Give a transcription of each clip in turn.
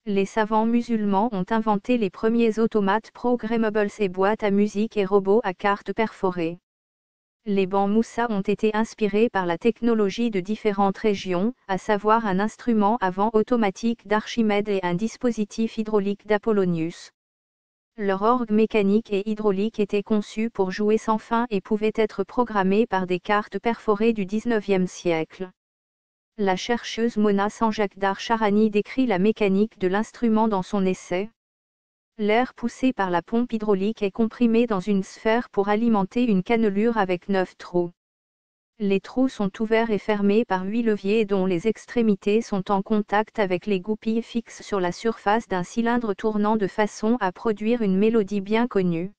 Les savants musulmans ont inventé les premiers automates programmables et boîtes à musique et robots à cartes perforées. Les bancs Moussa ont été inspirés par la technologie de différentes régions, à savoir un instrument à vent automatique d'Archimède et un dispositif hydraulique d'Apollonius. Leur orgue mécanique et hydraulique était conçu pour jouer sans fin et pouvait être programmé par des cartes perforées du XIXe siècle. La chercheuse Mona Sanjakdar Charani décrit la mécanique de l'instrument dans son essai. L'air poussé par la pompe hydraulique est comprimé dans une sphère pour alimenter une cannelure avec 9 trous. Les trous sont ouverts et fermés par 8 leviers dont les extrémités sont en contact avec les goupilles fixes sur la surface d'un cylindre tournant de façon à produire une mélodie bien connue.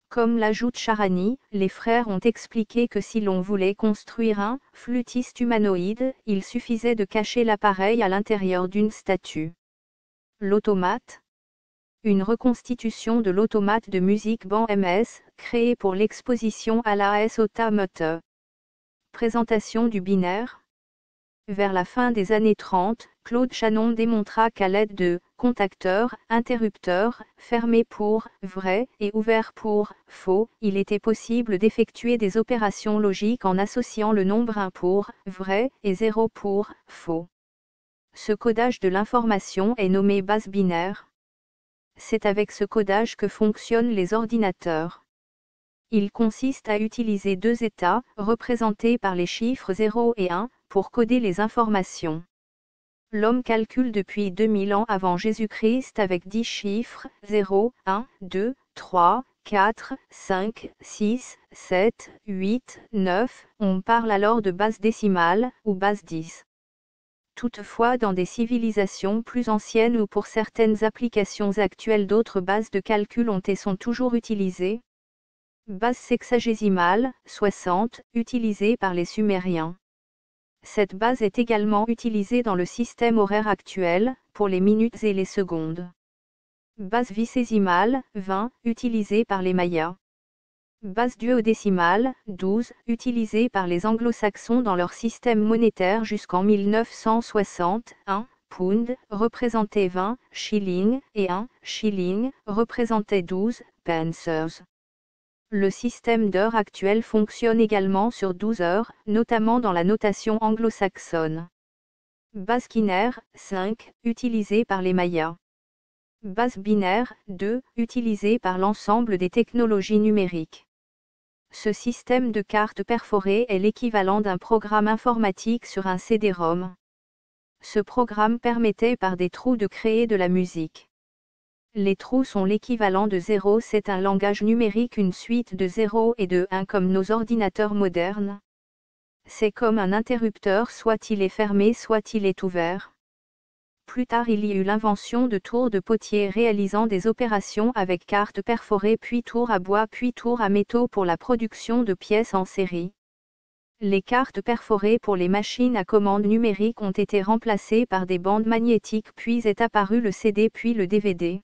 Comme l'ajoute Charani, les frères ont expliqué que si l'on voulait construire un flûtiste humanoïde, il suffisait de cacher l'appareil à l'intérieur d'une statue. L'automate. Une reconstitution de l'automate de musique Ban MS, créé pour l'exposition à l'AS Automate. Présentation du binaire. Vers la fin des années 30, Claude Shannon démontra qu'à l'aide de contacteurs, interrupteurs, fermés pour vrai et ouverts pour faux, il était possible d'effectuer des opérations logiques en associant le nombre 1 pour vrai et 0 pour faux. Ce codage de l'information est nommé base binaire. C'est avec ce codage que fonctionnent les ordinateurs. Il consiste à utiliser deux états, représentés par les chiffres 0 et 1, pour coder les informations. L'homme calcule depuis 2000 ans avant Jésus-Christ avec 10 chiffres, 0, 1, 2, 3, 4, 5, 6, 7, 8, 9, on parle alors de base décimale, ou base 10. Toutefois dans des civilisations plus anciennes ou pour certaines applications actuelles d'autres bases de calcul ont et sont toujours utilisées. Base sexagésimale, 60, utilisée par les Sumériens. Cette base est également utilisée dans le système horaire actuel, pour les minutes et les secondes. Base vicésimale, 20, utilisée par les Mayas. Base duodécimale, 12, utilisée par les Anglo-Saxons dans leur système monétaire jusqu'en 1960, 1 pound représentait 20 shillings et 1 shilling représentait 12 pences. Le système d'heures actuel fonctionne également sur 12 heures, notamment dans la notation anglo-saxonne. Base quinaire, 5, utilisée par les Mayas. Base binaire, 2, utilisée par l'ensemble des technologies numériques. Ce système de cartes perforées est l'équivalent d'un programme informatique sur un CD-ROM. Ce programme permettait par des trous de créer de la musique. Les trous sont l'équivalent de 0. C'est un langage numérique, une suite de 0 et de 1 comme nos ordinateurs modernes. C'est comme un interrupteur, soit il est fermé, soit il est ouvert. Plus tard il y eut l'invention de tours de potier réalisant des opérations avec cartes perforées puis tours à bois puis tours à métaux pour la production de pièces en série. Les cartes perforées pour les machines à commande numérique ont été remplacées par des bandes magnétiques puis est apparu le CD puis le DVD.